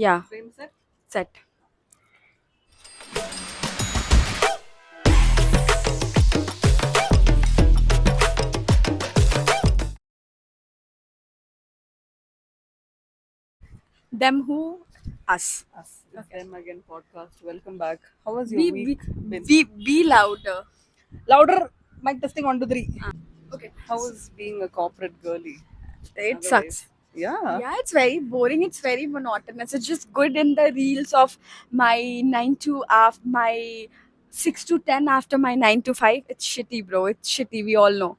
Yeah, Frame set. set. Them who? Us. Us. It's Okay. them again podcast. Welcome back. How was your Be week be been? be louder. Louder. Mic testing 1 2 3. Okay. How was being a corporate girly? It sucks. Otherwise, yeah. Yeah, it's very boring. It's very monotonous. It's just good in the reels of my 6 to 10 after my 9 to 5. It's shitty, bro. It's shitty. We all know.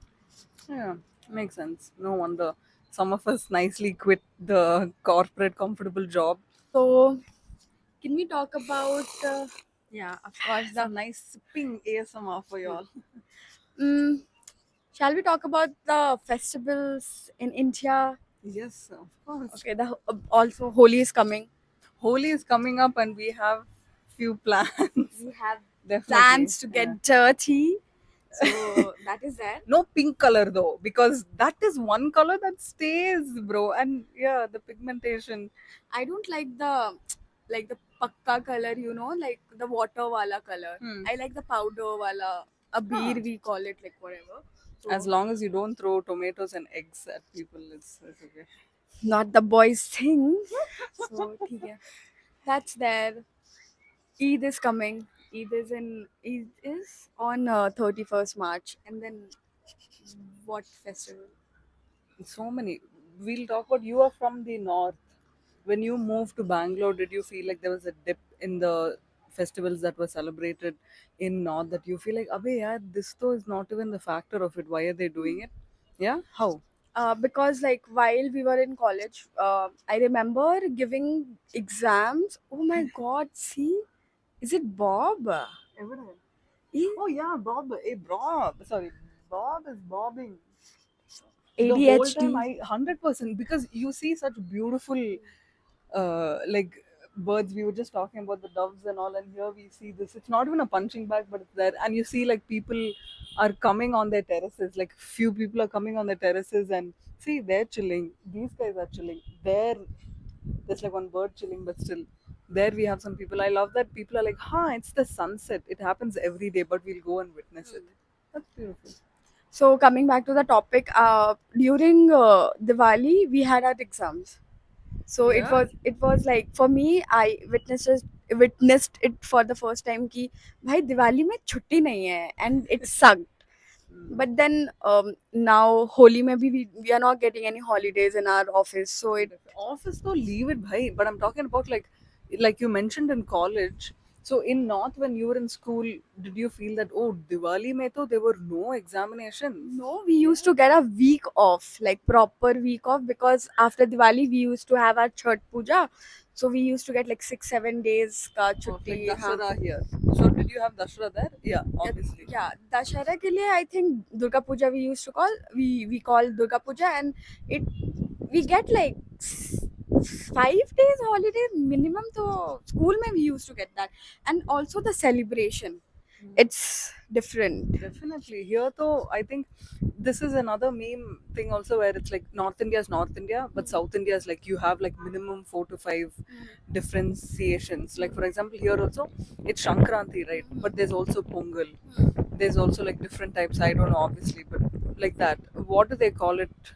Yeah, makes sense. No wonder some of us nicely quit the corporate comfortable job. So, can we talk about? Yeah, of course. The Some nice sipping ASMR for y'all. mm, shall we talk about the festivals in India? Yes, of course. Okay, the also Holi is coming. Holi is coming up and we have few plans. We have Definitely. plans to Yeah. get dirty. So that is there. No pink color though, because that is one color that stays, bro. And yeah, the pigmentation. I don't like the pakka color, like the water wala color. Hmm. I like the powder wala, a Huh. beer we call it, like whatever. As So long as you don't throw tomatoes and eggs at people, it's okay. not the boys thing. So ठीक है. That's there. Eid is coming. Eid is on 31st March, and then what festival? So many. We'll talk about you are from the north. When you moved to Bangalore, did you feel like there was a dip in the festivals that were celebrated in north that you feel like, Abhay, yeah, this though is not even the factor of it. Why are they doing it? Yeah? How? Because like while we were in college, I remember giving exams. Oh my God! See, is it Bob? Evident. He- Oh yeah, Bob. Hey, Bob. Sorry, Bob is bobbing the whole time. ADHD. I 100% because you see such beautiful, like birds. We were just talking about the doves and all, and here we see this. It's not even a punching bag, but it's there, and you see like people are coming on their terraces. Like few people are coming on their terraces, and see they're chilling. These guys are chilling. There's like one bird chilling, but still. There we have some people. I love that people are like, huh, it's the sunset. It happens every day, but we'll go and witness it. That's beautiful. So coming back to the topic, during Diwali we had our exams. So Yeah. it was like for me, I witnessed it for the first time कि भाई दिवाली में छुट्टी नहीं है and it sucked. But then now Holi में भी we are not getting any holidays in our office, so it Office though, leave it, bhai. But I'm talking about like you mentioned in college. So in North, when you were in school, did you feel that oh, Diwali mein to there were no examinations? no, we used to get a week off, like proper week off, because after Diwali we used to have our Chhat Puja, so we used to get like 6 7 days ka chutti. Like हाँ. Dashara here. So did you have Dashara there? Yeah, Yeah, obviously. yeah, Dashara के लिए I think Durga Puja we used to we call Durga Puja, and it we get like 5 days holiday minimum. तो school में we used to get that, and also the celebration. It's different. Definitely. Here though, I think this is another meme thing also where it's like North India is North India, but South India is like you have like minimum 4 to 5 differentiations. Like for example, here also it's Shankranti, right? But there's also Pongal. There's also like different types. I don't know obviously, but like that. What do they call it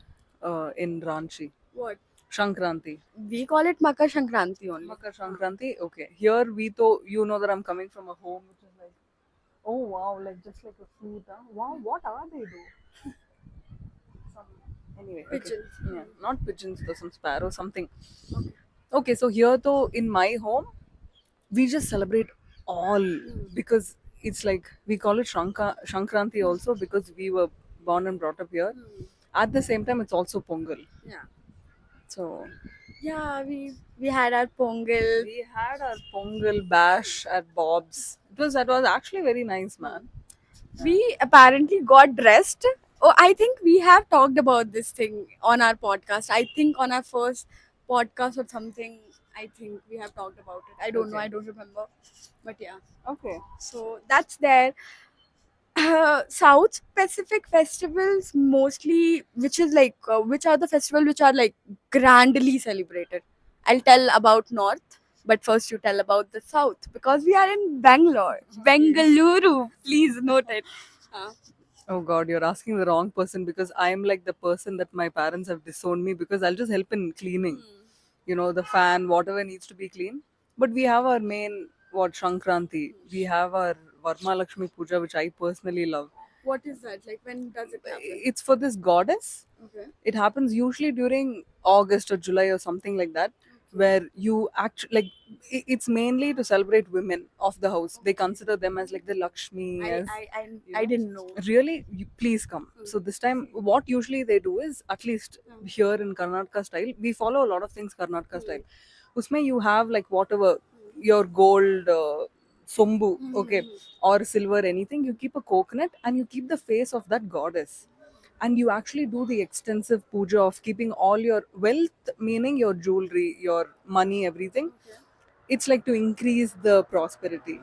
in Ranchi? What? Shankranti. We call it Makar Shankranti only. Makar Shankranti. Okay. Here we though you know that I'm coming from a home which is like oh wow, like just like a fruit. Huh? Wow, what are they though? Some anyway. Okay. Pigeons. Yeah, not pigeons though, some sparrow, something. Okay, so here though in my home, we just celebrate all because it's like we call it Shankranti also because we were born and brought up here. At the same time, it's also Pongal. Yeah. So Yeah, we had our Pongal. we had our Pongal bash at Bob's. That was actually very nice, man. We apparently got dressed. Oh, I think we have talked about this thing on our podcast. I think on our first podcast or something, I think we have talked about it. I don't know, Okay. I don't remember. But yeah. Okay. So that's there. South Pacific festivals mostly, which is like, which are the festival which are like grandly celebrated? I'll tell about North, but first you tell about the South because we are in Bangalore. Bengaluru, please note it. Oh God, you're asking the wrong person because I'm like the person that my parents have disowned me because I'll just help in cleaning. You know, the fan, whatever needs to be clean. But we have our main, what, Shankranti. We have our Varma Lakshmi Puja, which I personally love. What is that? Like, when does it happen? It's for this goddess. Okay. It happens usually during August or July or something like that, where you actually like it's mainly to celebrate women of the house. They consider them as like the Lakshmi. As I didn't know. really, you, please come. So this time, what usually they do is, at least here in Karnataka style, we follow a lot of things Karnataka style. Usme you have like whatever your gold. Sombu, okay, or silver, anything, you keep a coconut and you keep the face of that goddess, and you actually do the extensive puja of keeping all your wealth, meaning your jewelry, your money, everything. It's like to increase the prosperity.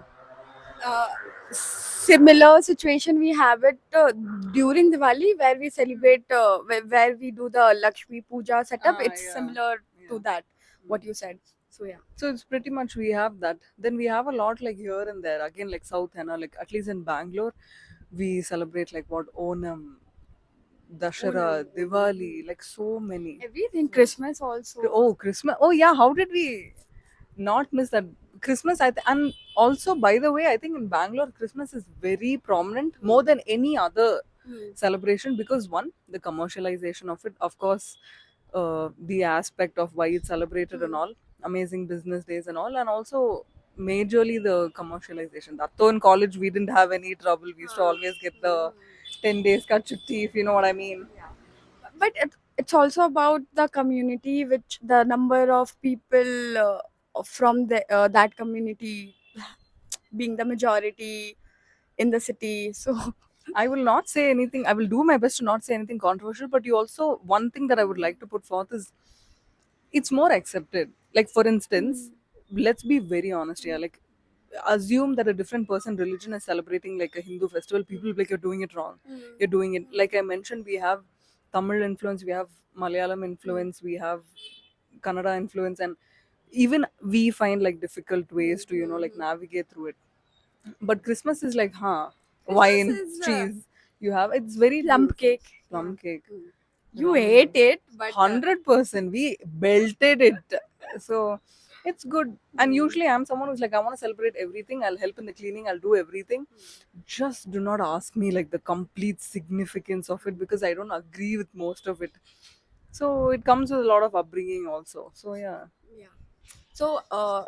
Similar situation we have it during Diwali where we celebrate where we do the Lakshmi Puja setup. It's Yeah. similar to Yeah. that what you said. So yeah. So it's pretty much we have that. Then we have a lot like here and there. Again, like South Henna, like at least in Bangalore, we celebrate like what Onam, Dashara, Diwali, like so many. Everything Christmas also. Oh, Christmas. Oh, yeah. How did we not miss that? Christmas, and also, by the way, I think in Bangalore, Christmas is very prominent more than any other celebration because one, the commercialization of it, of course, the aspect of why it's celebrated and all, amazing business days and all, and also majorly the commercialization. That though in college we didn't have any trouble, we used to always get the 10 days cut chutti, if you know what I mean. But it's also about the community, which the number of people from that community being the majority in the city. So I will not say anything. I will do my best to not say anything controversial. But you also, one thing that I would like to put forth is it's more accepted. Like, for instance, let's be very honest here. Like, assume that a different person religion is celebrating like a Hindu festival. People will be like, you're doing it wrong. You're doing it. Like I mentioned, we have Tamil influence, we have Malayalam influence, we have Kannada influence, and even we find like difficult ways to, like navigate through it. But Christmas is like, wine, is, cheese. You have it's very plum beautiful. cake. Plum cake. You ate it, but 100%. We belted it. So it's good. And usually I'm someone who's like, I want to celebrate everything. I'll help in the cleaning. I'll do everything. Just do not ask me like the complete significance of it because I don't agree with most of it. So it comes with a lot of upbringing also. So yeah. yeah. So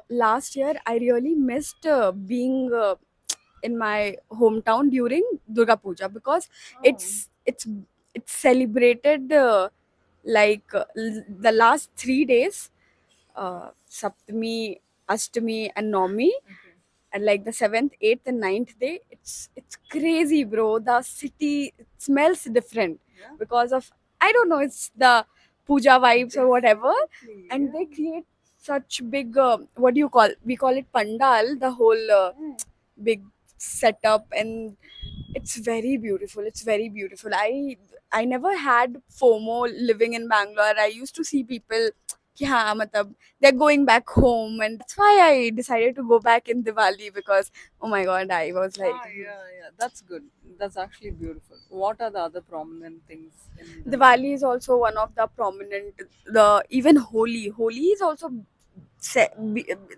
last year I really missed being in my hometown during Durga Puja because it's celebrated the last 3 days, Saptami, Ashtami, and Navami, and like the 7th, 8th, and 9th day. It's crazy, bro. The city smells different because of, I don't know, it's the puja vibes or whatever, and they create such big what do you call, we call it pandal, the whole big setup, and it's very beautiful. It's very beautiful. I never had FOMO living in Bangalore. I used to see people कि हाँ मतलब they're going back home, and that's why I decided to go back in Diwali because oh my god, I was like Yeah. That's good. That's actually beautiful. What are the other prominent things in the Diwali is also one of the prominent, the even Holi is also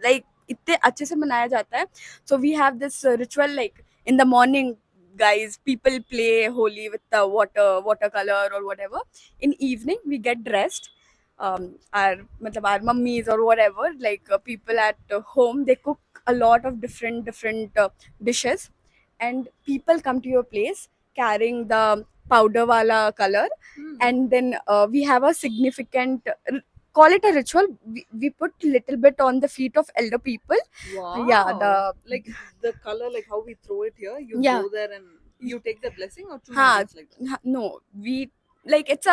like इतने अच्छे से मनाया जाता है. So we have this ritual like in the morning, guys, people play Holi with the watercolor or whatever. In evening we get dressed. Our मतलब our mummies or whatever, like people at home, they cook a lot of different dishes, and people come to your place carrying the powder wala color, and then we have a significant call it a ritual. We put little bit on the feet of elder people. Wow. Yeah, the like the color, like how we throw it here, you Yeah. go there and you take the blessing or two Ha, just like that. no, we like it's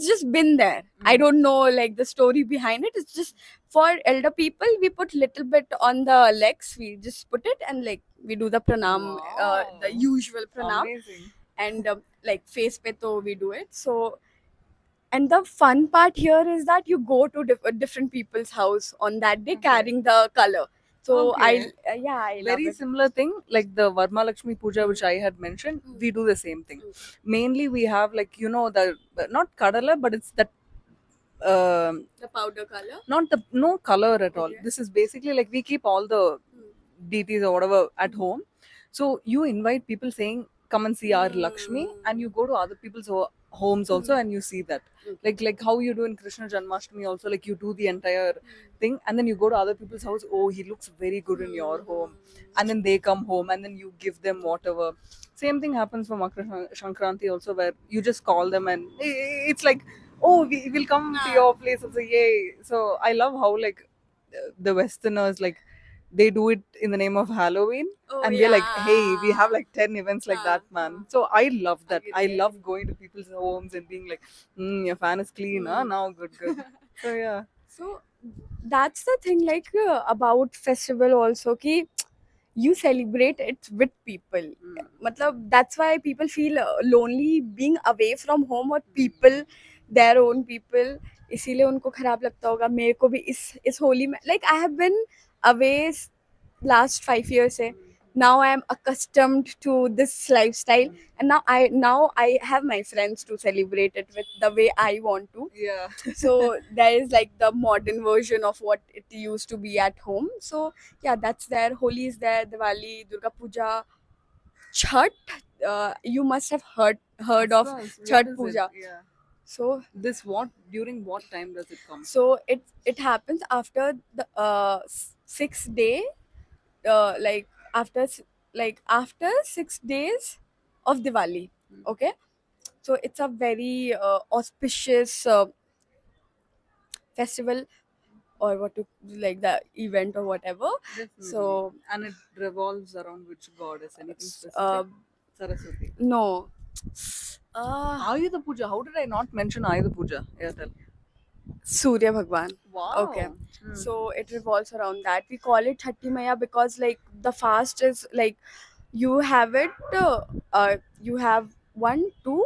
just been there. I don't know like the story behind it. It's just for elder people. We put little bit on the legs. We just put it and like we do the pranam, the Wow. usual pranam, Amazing. and like face pe to we do it. So And the fun part here is that you go to different people's house on that day, Okay. carrying the color. So Okay. yeah, I love Very it. similar thing like the Varma Lakshmi Puja, which I had mentioned. We do the same thing. Mainly, we have like the not kadala, but it's that The powder color. not the no color at all. Okay. This is basically like we keep all the deities or whatever at home. So you invite people saying, "Come and see our Lakshmi," and you go to other people's homes also and you see that. Like how you do in Krishna Janmashtami also, like you do the entire thing and then you go to other people's house. Oh, he looks very good in your home, and then they come home and then you give them whatever. Same thing happens for Makar Shankranti also, where you just call them and it's like, oh, we will come to your place also, yay. So I love how like the Westerners, like they do it in the name of Halloween, Oh, and we're like, hey, we have yeah. like 10 events like Huh, that, man. So I love that. I Agree, love going to people's homes and being like, your fan is clean, huh? Now good. So yeah. So that's the thing, like about festival also, ki you celebrate it with people. Matlab, that's why people feel lonely being away from home or people, their own people. इसीलिए उनको खराब लगता होगा. मेरे को भी इस होली में, like I have been away last 5 years से. Now I am accustomed to this lifestyle, and now I have my friends to celebrate it with the way I want to. Yeah. So there is like the modern version of what it used to be at home. So yeah, that's there. Holi is there, Diwali, Durga Puja, Chhat. You must have heard of course. What Chhat is it? Puja. Yeah. So This what during what time does it come? so it happens after the 6 day, like after 6 days of Diwali. Okay, so it's a very auspicious festival, or what to, like the event or whatever. Definitely. So And it revolves around which goddess? Anything specific? uh, Saraswati. no, Ayudha Puja. How did I not mention Ayudha Puja? Yeah, tell. Surya Bhagwan. Wow. Okay. So it revolves around that. We call it Chatti Maya because like the fast is like you have it. You have 1, 2.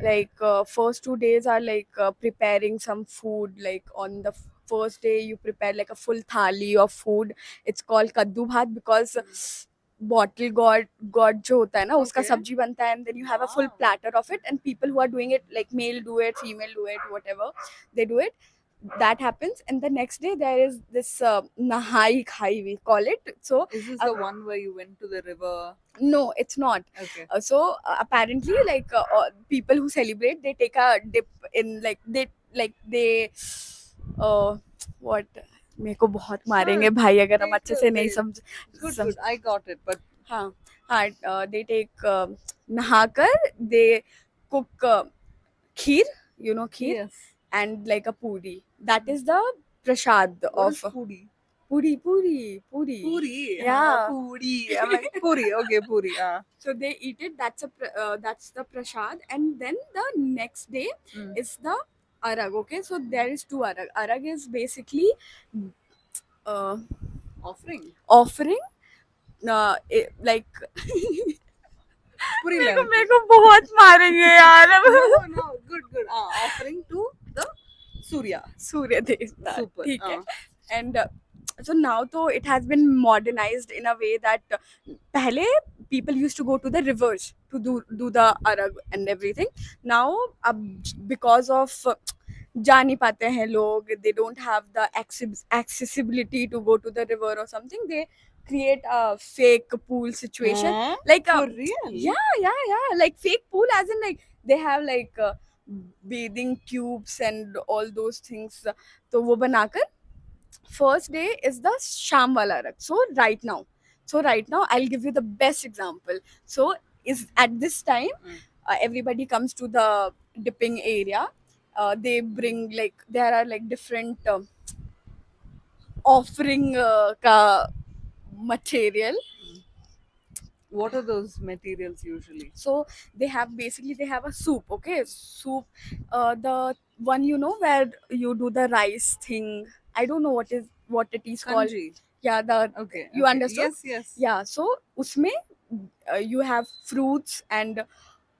Like first 2 days are like preparing some food. Like on the first day you prepare like a full thali of food. It's called kaddu bhat because bottle god जो होता है ना उसका Okay. सब्जी बनता है, and then you have a full platter of it, and people who are doing it, like male do it, female do it, whatever they do it, that happens. And the next day there is this nahai khai, we call it. So Is this the one where you went to the river? no, it's not. Okay. So apparently like people who celebrate, they take a dip in they what, मेरे को बहुत मारेंगे भाई अगर हम अच्छे से नहीं समझ Good. I got it. But हाँ हाँ, they take नहाकर they cook kheer, kheer, yes. and like a puri. That is the prasad What of is puri? puri. Puri. Yeah. Puri. I'm like puri. Okay, puri. So they eat it. That's the prasad, and then the next day is the arag. Okay, so there is two arag. Arag is basically uh, Offering. offering. Like Puri मेरे को बहुत मारेंगे यार. No. Good. Offering to the Surya. सूर्य देवता. Super. ठीक है. And so now though it has been modernized in a way that पहले people used to go to the rivers to do the arag and everything. Now because of जा नहीं पाते हैं लोग, they don't have the accessibility to go to the river or something, they create a fake pool situation. Huh? Like For real? yeah, like fake pool, as in like they have like bathing tubes and all those things. तो वो बनाकर first day is the sham wala arag. So right now I'll give you the best example. So is at this time everybody comes to the dipping area. They bring like there are like different offering ka material. What are those materials usually? So they have a soup. Okay, soup, the one where you do the rice thing. I don't know what it is called. Kanji. Yeah, the Okay. You understood? Yes. Yeah, so usme you have fruits and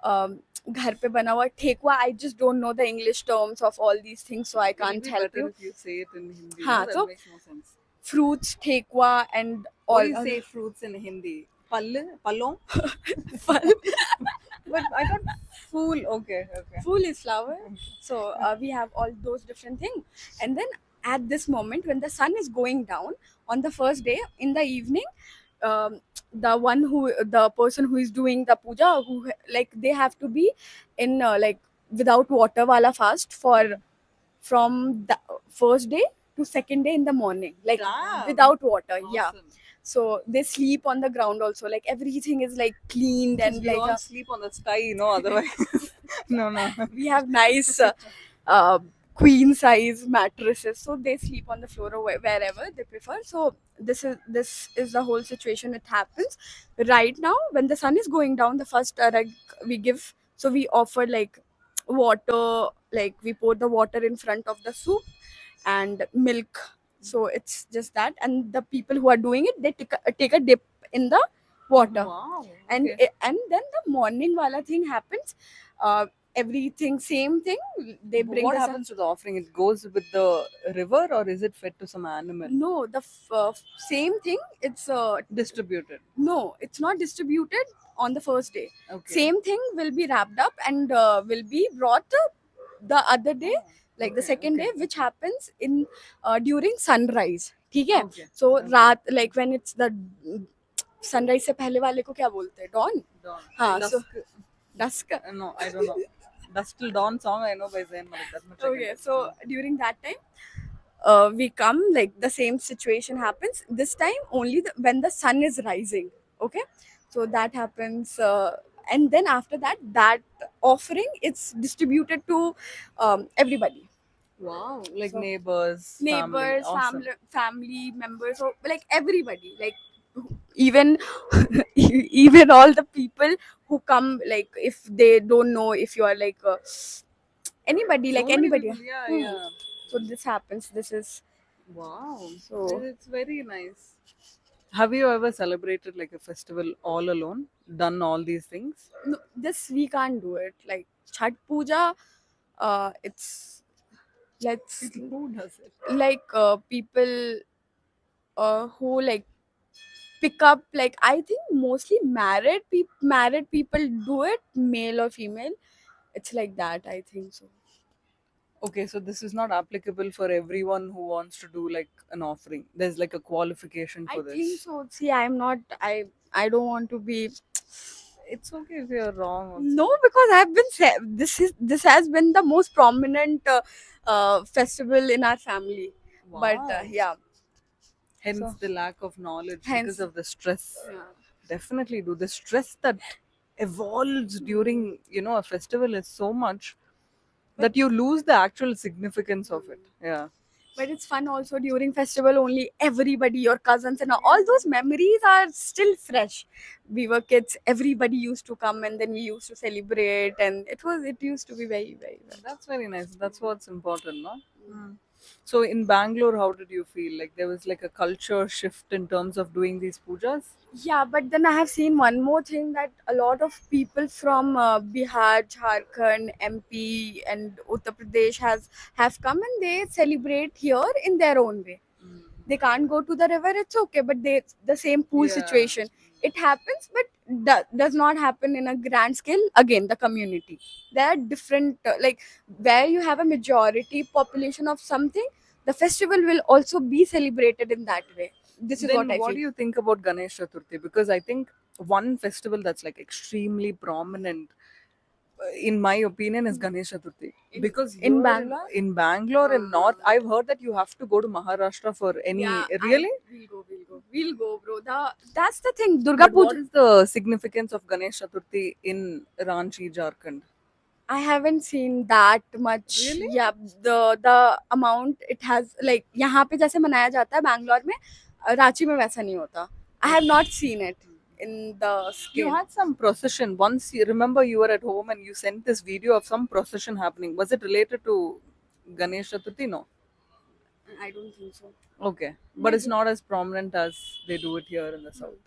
घर पे बना हुआ ठेकुआ. I just don't know the English terms of all these things, so I It'll can't be help better you. if you say it in Hindi. हाँ, No, that so makes more sense. fruits, thekua and What do all you say other fruits in Hindi? Palle? Pallon? फल. But I thought fool. Okay, okay. Fool is flower. So we have all those different things. And then at this moment, when the sun is going down on the first day in the evening, the person who is doing the puja, who like they have to be in like without water wala fast for from the first day to second day in the morning, like Damn. without water. Yeah. Awesome. So they sleep on the ground also. Like everything is like cleaned Because and we like all sleep on the sky, you know, otherwise. No, no. we have nice queen size mattresses, so they sleep on the floor or wherever they prefer. So this is the whole situation. It happens right now when the sun is going down. The first like we give, so we offer like water, like we pour the water in front of the soup and milk. So it's just that, and the people who are doing it, they take a dip in the water. Wow. And Okay. and then the morning wala thing happens. Everything same thing, they But bring what the happens to the offering? It goes with the river or is it fed to some animal? no, the same thing. It's Distributed. no, it's not distributed on the first day. Okay. Same thing will be wrapped up and will be brought the other day, like the Okay, second okay. day, which happens in during sunrise. ठीक है. Okay, So okay. रात, like when it's the sunrise से पहले वाले को क्या बोलते हैं, dawn. Dawn. हाँ, so Dusk. dusk. No, I don't know. Dusk till dawn song I know by Zayn Malik. That much I can Okay, tell. so during that time, we come, like the same situation happens. This time only when the sun is rising. Okay, so that happens, and then after that, that offering it's distributed to everybody. Wow. Like So neighbors, family. neighbors, Awesome. family members, or like everybody, like even even all the people who come, like if they don't know if you are like anybody, So like many anybody. people. Yeah, Hmm. yeah. So this happens. This is Wow. so. It's very nice. Have you ever celebrated like a festival all alone? Done all these things? No, this we can't do it. Like Chhat Puja, it's let's Who does it? like people who like pick up. Like I think mostly married people do it, male or female. It's like that. I think so. Okay, so this is not applicable for everyone who wants to do like an offering. There's like a qualification I for think this. so. See, I'm not. I don't want to be. It's okay if you're wrong also. No, because I've been this has been the most prominent festival in our family. But Wow. yeah, Hence so the lack of knowledge hence because of the stress. yeah. Definitely do. The stress that evolves during, you know, a festival is so much that you lose the actual significance of it. Yeah. But it's fun also during festival. Only everybody, your cousins and all those memories are still fresh. We were kids. Everybody used to come, and then we used to celebrate, and it used to be very well. That's very nice. That's what's important, no? So in Bangalore, how did you feel? Like there was like a culture shift in terms of doing these pujas? Yeah, but then I have seen one more thing, that a lot of people from Bihar, Jharkhand, MP, and Uttar Pradesh have come, and they celebrate here in their own way. They can't go to the river, it's okay, but they the same pool Yeah. situation. It happens, but does not happen in a grand scale. Again, the community, there are different like where you have a majority population of something, the festival will also be celebrated in that way. This is Then what I what feel. do you think about Ganesh Chaturthi? Because I think one festival that's like extremely prominent, in my opinion, is Ganesh Chaturthi. Because In you're Bangalore? in Bangalore in North, I've heard that you have to go to Maharashtra for any. Yeah, Really? we'll go, bro. That's the thing. Durga But what Puja. is the significance of Ganesh Chaturthi in Ranchi, Jharkhand? I haven't seen that much. Really? Yeah, the amount it has, like यहाँ पे जैसे मनाया जाता है बैंगलोर में, रांची में वैसा नहीं होता. I have not seen it in the You scale. had some procession once. You remember you were at home and you sent this video of some procession happening. Was it related to Ganesh Chaturthi? No. I don't think so. Okay, but it's not as prominent as they do it here in the south.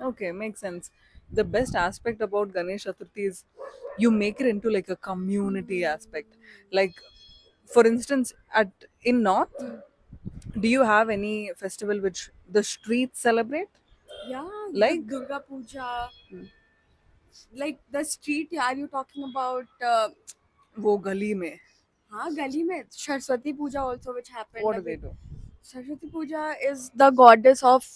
Okay, makes sense. The best aspect about Ganesh Chaturthi is you make it into like a community aspect. Like, for instance, at in North, do you have any festival which the streets celebrate? Yeah, the Like, Durga Puja, like the street. Are you talking about? wo gali mein, हाँ गली में सरस्वती पूजा also which happened what do like they do? Saraswati Puja is the goddess of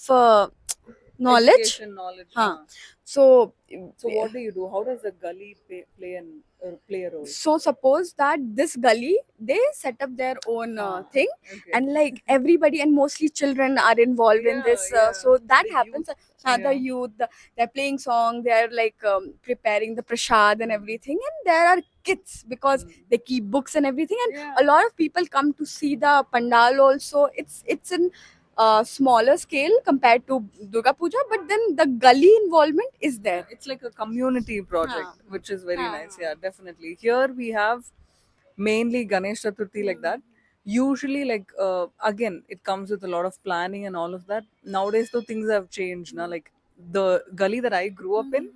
knowledge. Education, knowledge. हाँ. Huh. So So what do you do? How does the gully play a role? so suppose that this gully they set up their own thing, Okay. and like everybody and mostly children are involved in Yeah, this. yeah. So that The happens. youth, The yeah. youth, they're playing song, they're like preparing the prasad and everything, and there are kids because they keep books and everything, and Yeah. a lot of people come to see the pandal also. It's in smaller scale compared to Durga Puja, but then the gully involvement is there. It's like a community project, Huh. which is very Huh. nice. Yeah, definitely. Here we have mainly Ganesh Chaturthi like that. Usually, like again, it comes with a lot of planning and all of that. Nowadays, though, things have changed. Now, like the gully that I grew up in,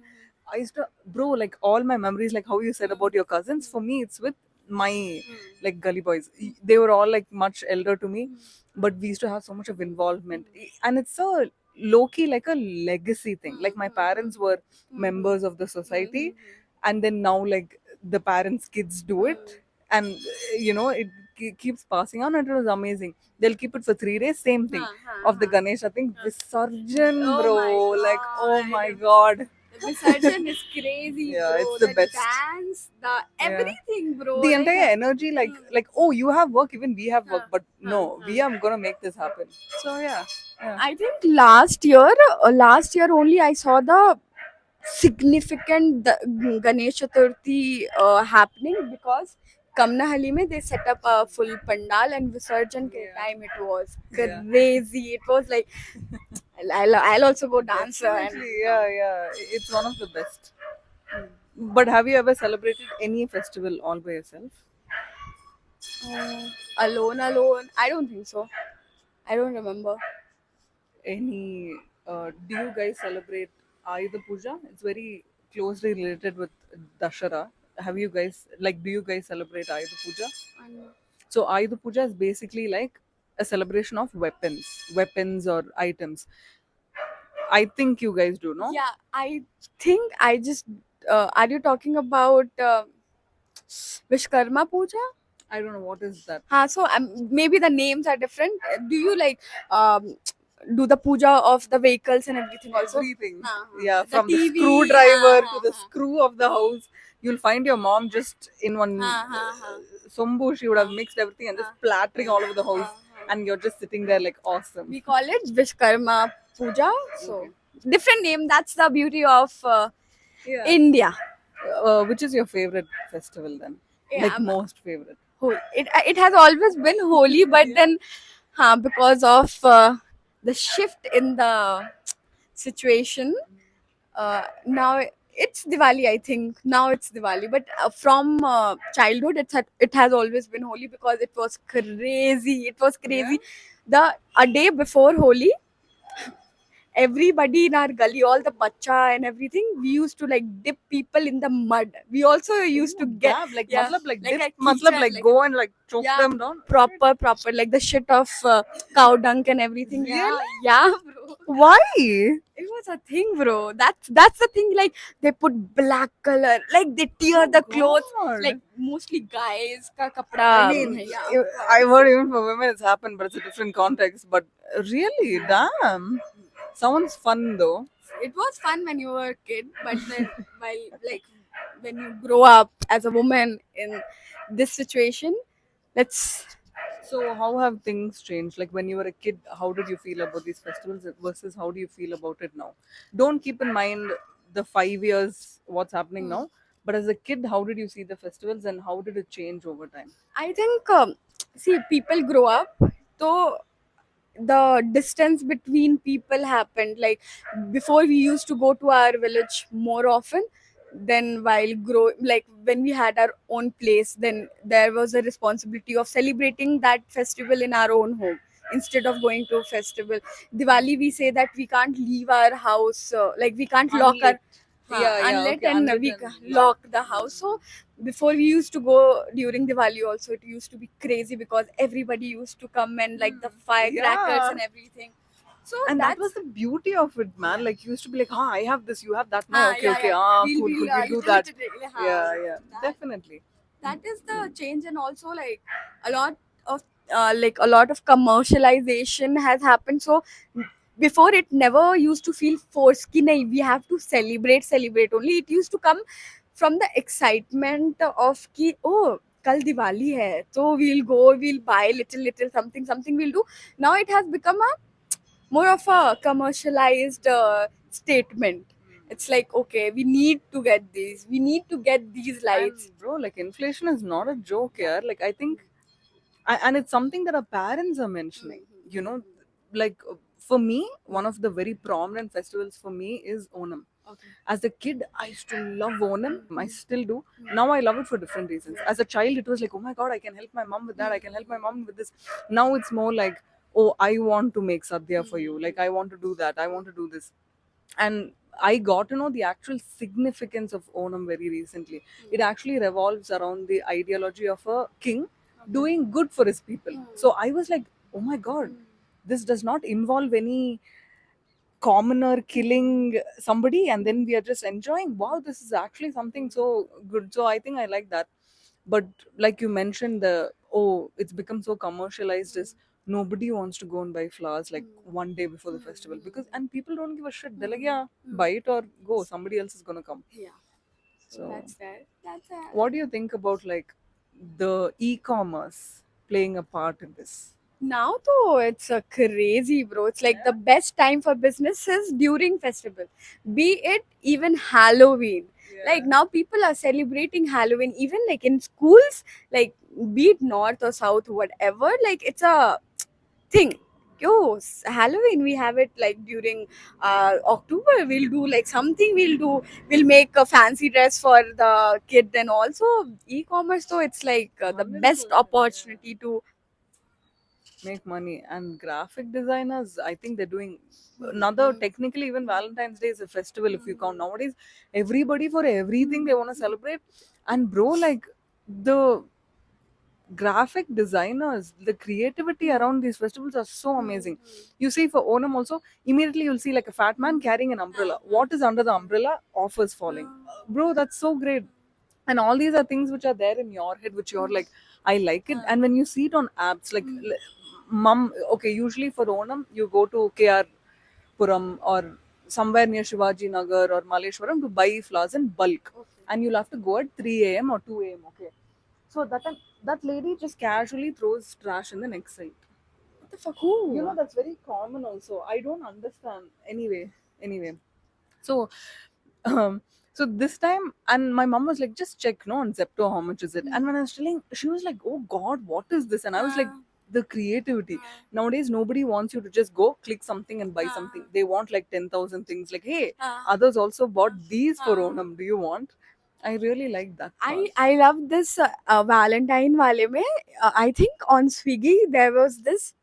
I used to, bro, like all my memories, like how you said about your cousins. For me, it's with my like gully boys. They were all like much elder to me, but we used to have so much of involvement, and it's a low key like a legacy thing. Like my parents were members of the society, and then now like the parents' kids do it, and it keeps passing on, and it was amazing. They'll keep it for 3 days, same thing of the Ganesh. I think Visarjan, Oh bro. my Like, oh God. my god. The Visarjan is crazy, Yeah, bro. it's the best. Dance, the everything, bro. The Like, entire energy, like oh, you have work, even we have work, but no, we are gonna make this happen. So yeah. I think last year only I saw the significant Ganesh Chaturthi happening because Kamnahalli mein they set up a full pandal and Visarjan ke time it was Yeah. crazy. It was like I'll also go dance Definitely, yeah. It's one of the best. But have you ever celebrated any festival all by yourself? alone. I don't think so. I don't remember. Any? Do you guys celebrate Ayudha Puja? It's very closely related with Dashara. Have you guys like? Do you guys celebrate Ayudha Puja? So Ayudha Puja is basically like a celebration of weapons or items. I think you guys do, no? Yeah, I think I just. Are you talking about Vishkarma Puja? I don't know what is that. So maybe the names are different. Do you like do the puja of the vehicles and everything also? Everything. हाँ, Yeah, the from the TV, screwdriver हाँ, to the हाँ, screw of the house. You'll find your mom just in one sombu. She would have mixed everything and just splattering all over the house, and you're just sitting there like awesome. We call it Vishkarma Puja. So different name. That's the beauty of Yeah. India. Which is your favorite festival then? Yeah, Like most favorite. It has always been holy, but then because of the shift in the situation, now it's Diwali. I think now it's Diwali, but from childhood it has always been holy because it was crazy. It was crazy. A day before Holi, everybody in our gully, all the bacha and everything, we used to like dip people in the mud. We also used to get Dab, like yeah, matlab, like like dip, a matlab, kitchen, like like go and like choke yeah, them down. proper like the shit of cow dung and everything. Really? Yeah, bro. Why? It was a thing, bro. That's the thing. Like they put black color, like they tear the clothes, God. like mostly guys ka kapda. I mean, I've heard even for women it's happened, but it's a different context. But really, damn. Sounds fun though. It was fun when you were a kid, but then when you grow up as a woman in this situation, let's. So, how have things changed? Like when you were a kid, how did you feel about these festivals versus how do you feel about it now? Don't keep in mind the 5 years what's happening now, but as a kid, how did you see the festivals and how did it change over time? I think see people grow up, so the distance between people happened. Like before, we used to go to our village more often. Then while like when we had our own place, then there was a responsibility of celebrating that festival in our own home instead of going to a festival. Diwali, we say that we can't leave our house, like we can't lock our Unlit. Yeah, unlit okay, and unlit we and lock locked. the house. So before we used to go during Diwali also, it used to be crazy because everybody used to come and like the firecrackers Yeah. and everything. So And that was that's the beauty of it, man. yeah. Like, you used to be like, I have this, you have that. No, okay, Yeah, okay, yeah. cool, cool, we'll do Little that. bit, Yeah, that definitely. that is the change. And also like a lot of a lot of commercialization has happened. So before it never used to feel forced ki nahi, we have to celebrate only. It used to come from the excitement of ki oh kal Diwali hai, so we'll buy little something we'll do. Now it has become a more of a commercialized statement. It's like okay, we need to get these, we need to get these And lights. bro, like, inflation is not a joke here. Like, I think, and it's something that our parents are mentioning. You know, like, for me, one of the very prominent festivals for me is Onam. Okay. As a kid, I used to love Onam. I still do. Now I love it for different reasons. As a child, it was like, oh my god, I can help my mom with that. I can help my mom with this. Now it's more like, oh, I want to make sadhya for you. Like, I want to do that. I want to do this. And I got to know the actual significance of Onam very recently. It actually revolves around the ideology of a king doing good for his people. So I was like, oh my god, this does not involve any commoner killing somebody and then we are just enjoying. Wow, this is actually something so good. So I think I like that. But like you mentioned, the oh, it's become so commercialized, is nobody wants to go and buy flowers like one day before the festival, because and people don't give a shit. They're like, yeah, buy it or go, somebody else is gonna come. Yeah. So So that's that. That's what do you think about like the e-commerce playing a part in this? now though it's a crazy, bro. It's like the best time for businesses during festival, be it even Halloween. Like now people are celebrating Halloween even like in schools, like be it north or south, whatever. Like it's a thing. Yo, Halloween we have it like during October. We'll do like something. We'll make a fancy dress for the kid. And also e-commerce though, it's like the best 100%, opportunity to make money. And graphic designers, I think they're doing another, technically even Valentine's Day is a festival if you count. Nowadays everybody, for everything they want to celebrate. And bro, like, the graphic designers, the creativity around these festivals are so amazing. You see, for Onam also, immediately you'll see like a fat man carrying an umbrella. What is under the umbrella? Offers falling. Bro, that's so great. And all these are things which are there in your head, which you're like, I like it. And when you see it on apps like mum, okay, usually for Onam you go to KR Puram or somewhere near Shivaji Nagar or Maleshwaram to buy flowers in bulk. And you'll have to go at 3 a.m. or 2 a.m. Okay. So that time, that lady just casually throws trash in the next site. what the fuck who? You know, that's very common also. I don't understand. Anyway. So, um, so this time, and my mom was like, just check, no, on Zepto, how much is it? And when I was telling, she was like, oh God, what is this? And I was like, the creativity. Nowadays, nobody wants you to just go click something and buy something. They want like 10,000 things. Like, hey, others also bought these for Onam. Do you want? I really like that part. I love this Valentine wale mein. I think on Swiggy there was this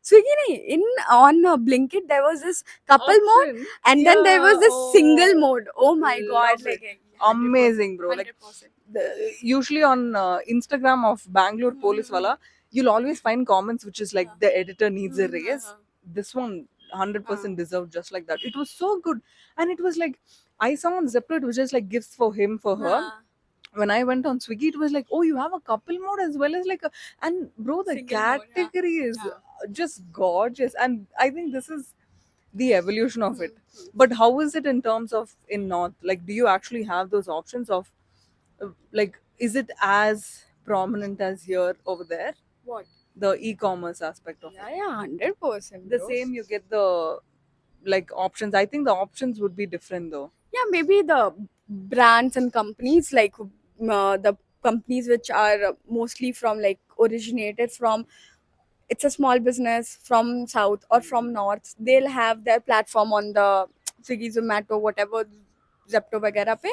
Swiggy nahi, in on Blinkit there was this couple mode, Option. and then there was Yeah. this single Oh, mode. Oh my god, love like it. Amazing, bro. Like, 100%. usually on Instagram of Bangalore Police Wala, you'll always find comments which is like the editor needs a raise. This one 100% deserved just like that. It was so good. And it was like, I saw on Zepto, it was just like gifts for him, for her. When I went on Swiggy, it was like, oh, you have a couple mode as well as like a, and bro, the Single mode, yeah. category is just gorgeous. And I think this is the evolution of it. But how is it in terms of in North? Like, do you actually have those options of, like, is it as prominent as here over there? What? The e-commerce aspect of Yeah, it. yeah, 100%. The Bro. same, you get the like options. I think the options would be different though. Yeah, maybe the brands and companies like the companies which are mostly from like originated from, it's a small business from south or from north, they'll have their platform on the Swiggy, Zomato, whatever, Zepto वगैरह पे.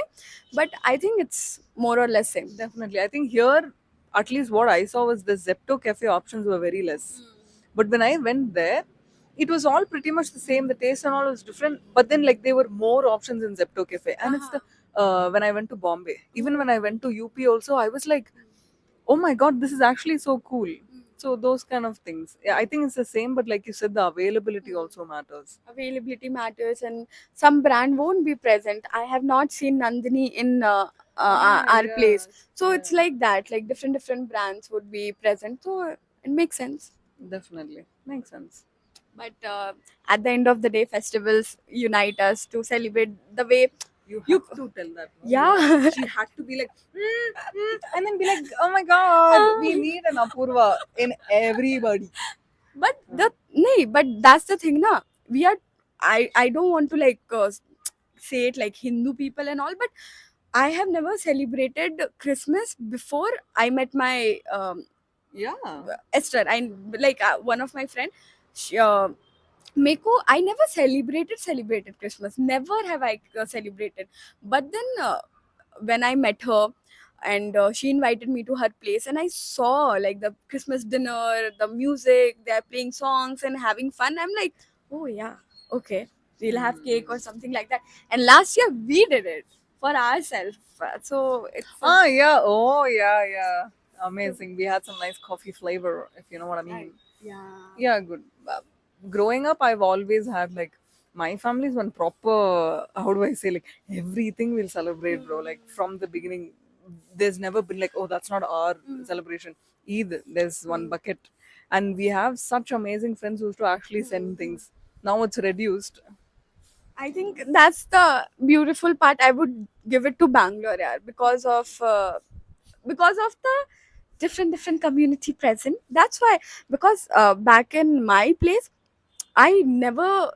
But I think it's more or less same. Definitely. I think here, at least what I saw was the Zepto cafe options were very less. But when I went there, it was all pretty much the same. The taste and all was different, but then like there were more options in Zepto Cafe, and it's the when I went to Bombay, even when I went to UP also, I was like, oh my god, this is actually so cool. So those kind of things, yeah, I think it's the same, but like you said, the availability also matters. Availability matters, and some brand won't be present. I have not seen Nandini in our place, so it's like that. Like different brands would be present, so it makes sense. Definitely makes sense. But at the end of the day, festivals unite us to celebrate the way You you. have to tell that. No? Yeah. She had to be like, and then be like, oh my god, we need an Apurva in everybody. But the nahi, but that's the thing, na. We are. I don't want to like say it like Hindu people and all, but I have never celebrated Christmas before I met my Yeah. Esther. I like one of my friend. She, Meko, I never celebrated Christmas. Never have I celebrated. But then when I met her, and she invited me to her place, and I saw like the Christmas dinner, the music, they're playing songs and having fun. I'm like, oh yeah, okay, we'll have cake or something like that. And last year we did it for ourselves. So it's Ah, yeah. Oh, yeah, yeah. Amazing. We had some nice coffee flavor, if you know what I mean. yeah. Yeah, good. Growing up, I've always had like my family is one proper. How do I say, like everything we'll celebrate, bro. Like from the beginning, there's never been like, oh, that's not our celebration. Either there's one bucket, and we have such amazing friends who used to actually send things. Now it's reduced. I think that's the beautiful part. I would give it to Bangalore, yeah, because of the different community present. That's why, because back in my place, I never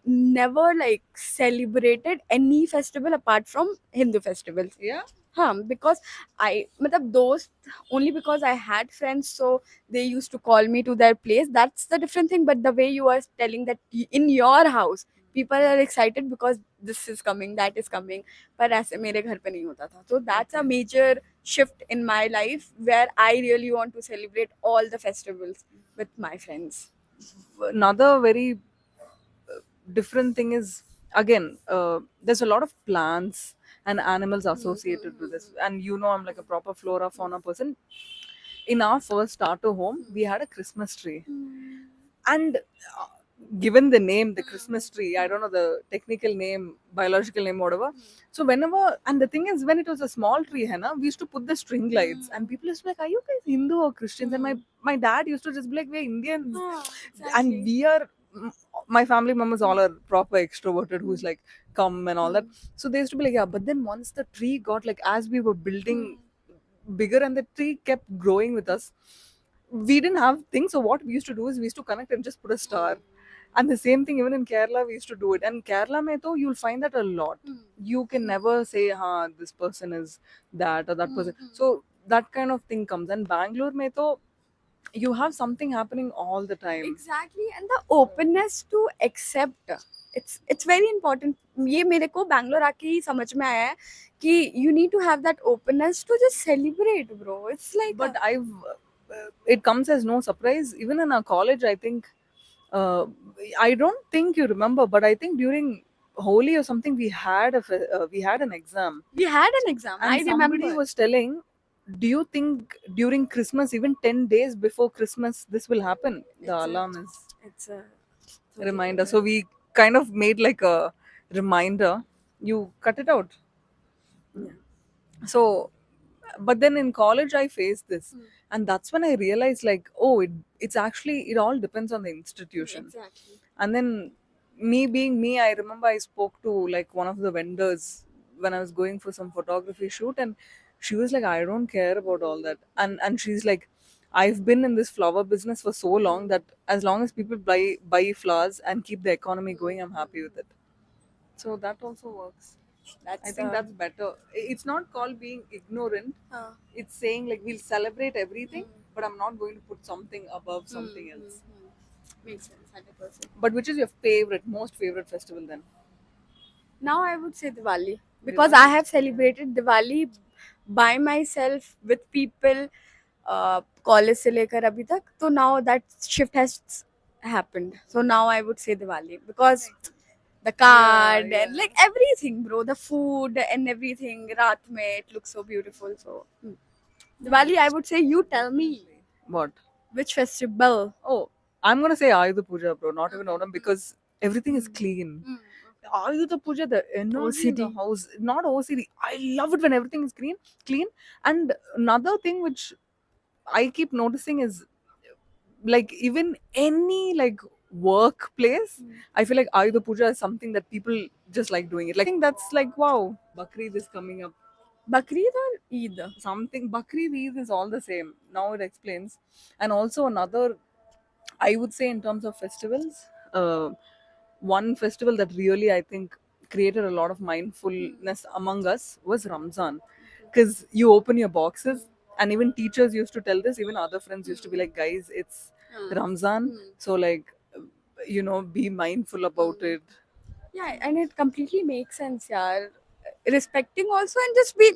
like celebrated any festival apart from Hindu festivals. Yeah. Because matlab those only because I had friends, so they used to call me to their place. That's the different thing. But the way you are telling that in your house, people are excited because this is coming, that is coming. पर ऐसे मेरे घर पे नहीं होता था. So that's a major shift in my life where I really want to celebrate all the festivals with my friends. Another very different thing is, again, there's a lot of plants and animals associated with this, and you know I'm like a proper flora fauna person. In our first starter home we had a Christmas tree, and given the name, the Christmas tree, I don't know the technical name, biological name, whatever. So whenever, and the thing is, when it was a small tree, Hannah, we used to put the string lights, and people used to be like, are you guys Hindu or Christians? And my dad used to just be like, we're Indians. And we are, my family members all are proper extroverted, who's like come and all that. So they used to be like, yeah. But then once the tree got, like, as we were building bigger and the tree kept growing with us, we didn't have things. So what we used to do is we used to connect and just put a star. And the same thing even in Kerala we used to do it. And Kerala mein to you'll find that a lot. You can never say, ha, this person is that or that person. So that kind of thing comes. And Bangalore mein to you have something happening all the time. Exactly, and the openness to accept. It's very important. ये मेरे को बैंगलोर आके ही समझ में आया है कि you need to have that openness to just celebrate, bro. It's like But it comes as no surprise. Even in our college, I think, uh, I don't think you remember, but I think during Holi or something, we had an exam, we had an exam. and I somebody remember. was telling, do you think during Christmas, even 10 days before Christmas, this will happen? The alarm is It's a reminder. So we kind of made like a reminder. You cut it out. So, but then in college I faced this, and that's when I realized, like, oh, it's actually, it all depends on the institution. exactly. And then, me being me, I remember I spoke to like one of the vendors when I was going for some photography shoot, and she was like, I don't care about all that. And she's like, I've been in this flower business for so long that as long as people buy flowers and keep the economy going, I'm happy with it. So that also works. That's I think that's better. It's not called being ignorant. It's saying like we'll celebrate everything, but I'm not going to put something above something else. makes sense, 100%. But which is your most favorite festival then? Now I would say Diwali because I have celebrated Diwali by myself with people college से लेकर अभी तक. तो now that shift has happened. So now I would say Diwali because the card Yeah, and like everything, bro. The food and everything. Raat mein, it looks so beautiful. So Diwali, I would say you tell me What? which festival. Oh, I'm gonna say Ayudha Puja, bro. Not even Onam because everything is clean. Ayudha Puja, the energy in the OCD. house, not OCD. I love it when everything is clean. And another thing which I keep noticing is like even any like workplace, I feel like Ayudha Puja is something that people just like doing it. Like I think that's like wow, Bakrid is coming up. Bakrid or Eid? Something Bakrid Eid is all the same. Now it explains. And also another, I would say in terms of festivals, one festival that really I think created a lot of mindfulness among us was Ramzan, because you open your boxes, and even teachers used to tell this. Even other friends used to be like, "Guys, it's Ramzan, so like, be mindful about it." Yeah, and it completely makes sense, yeah. Respecting also and just be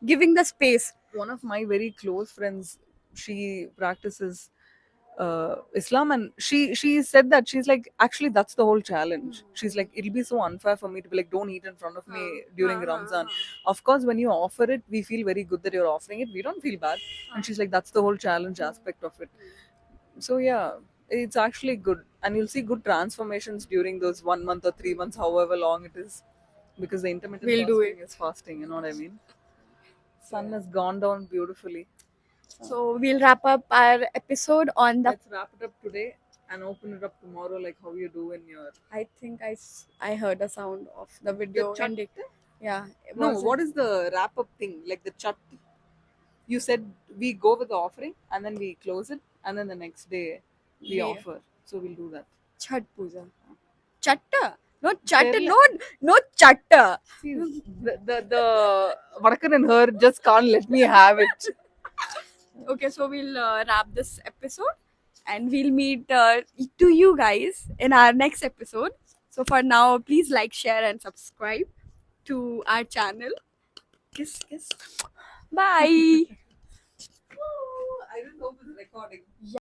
giving the space. One of my very close friends, she practices Islam, and she said that she's like, actually that's the whole challenge. She's like, it'll be so unfair for me to be like, don't eat in front of me during Ramzan. Of course, when you offer it, we feel very good that you're offering it. We don't feel bad, and she's like, that's the whole challenge aspect of it. So yeah, it's actually good, and you'll see good transformations during those 1 month or 3 months, however long it is, because the intermittent We'll do it. fasting is fasting. You know what I mean? Sun has gone down beautifully. So we'll wrap up our episode on the. Let's wrap it up today and open it up tomorrow, like how you do in your. I think I heard a sound of the video chat? ending. Yeah. No, Was it? what is the wrap up thing? Like the chat. You said we go with the offering and then we close it, and then the next day we We- offer. So we'll do that. Chhat Puja. Chatta. No chatta. Kerala- No chatta. See, the Vadakan and her just can't let me have it. Okay, so we'll wrap this episode and we'll meet to you guys in our next episode. So for now, please like, share, and subscribe to our channel. Kiss, kiss. Bye. I didn't know it was recording.